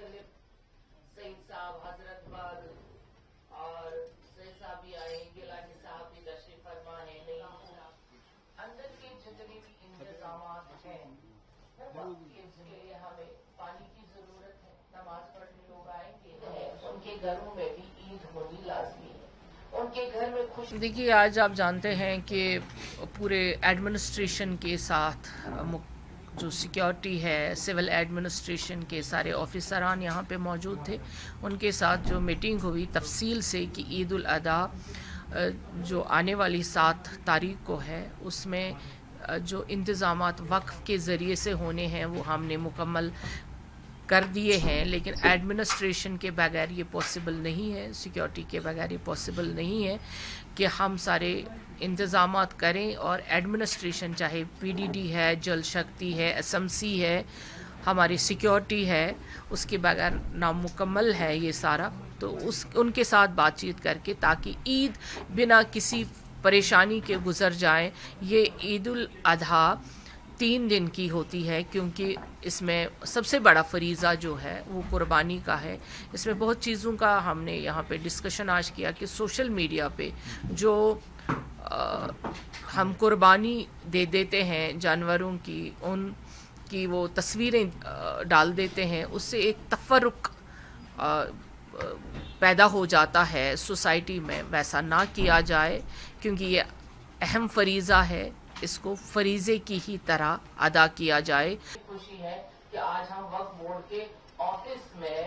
मुख्तलिफ सईद साहब, हजरत बल और सईद साहब भी आए, गिलानी साहब भी तशरीफ फरमा है। अंदर के जितने भी इंतजामात हैं इसके लिए हमें पानी की जरूरत है। नमाज पढ़ने लोग आएंगे, उनके घरों में भी ईद होनी लाजमी है। उनके घर में खुश। देखिए, आज आप जानते हैं कि पूरे एडमिनिस्ट्रेशन के साथ जो सिक्योरिटी है, सिविल एडमिनिस्ट्रेशन के सारे ऑफिसरान यहाँ पे मौजूद थे। उनके साथ जो मीटिंग हुई तफसील से कि ईद उल अधा जो आने वाली 7 तारीख को है, उसमें जो इंतज़ामात वक्फ के ज़रिए से होने हैं वो हमने मुकम्मल कर दिए हैं। लेकिन एडमिनिस्ट्रेशन के बगैर ये पॉसिबल नहीं है, सिक्योरिटी के बगैर ये पॉसिबल नहीं है कि हम सारे इंतज़ामात करें। और एडमिनिस्ट्रेशन चाहे पीडीडी है, जल शक्ति है, एसएमसी है, हमारी सिक्योरिटी है, उसके बगैर नामुकम्मल है ये सारा। तो उनके साथ बातचीत करके ताकि ईद बिना किसी परेशानी के गुजर जाए। ये ईद उल अधा 3 दिन की होती है, क्योंकि इसमें सबसे बड़ा फरीज़ा जो है वो कुर्बानी का है। इसमें बहुत चीज़ों का हमने यहाँ पे डिस्कशन आज किया कि सोशल मीडिया पे जो हम कुर्बानी दे देते हैं जानवरों की, उनकी वो तस्वीरें डाल देते हैं, उससे एक तफर्रुक पैदा हो जाता है सोसाइटी में। वैसा ना किया जाए, क्योंकि ये अहम फरीज़ा है, इसको फरीज़े की ही तरह अदा किया जाए। खुशी है कि आज हम वक्फ बोर्ड के ऑफिस में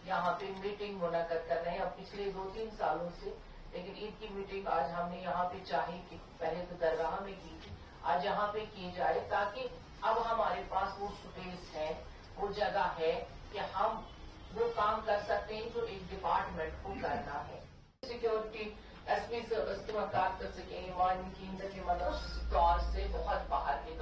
यहाँ पे मीटिंग मुनक्कद कर रहे हैं। अब पिछले 2-3 सालों से, लेकिन ईद की मीटिंग आज हमने यहाँ पे चाही कि पहले तो दरगाह में की थी, आज यहाँ पे की जाए, ताकि अब हमारे पास वो स्पेस है, वो जगह है कि हम वो काम कर सकते हैं जो एक डिपार्टमेंट को करना है। सिक्योरिटी एसपी से इस्तेमाल कर सकें, वार्निंग की तौर से बहुत बाहर के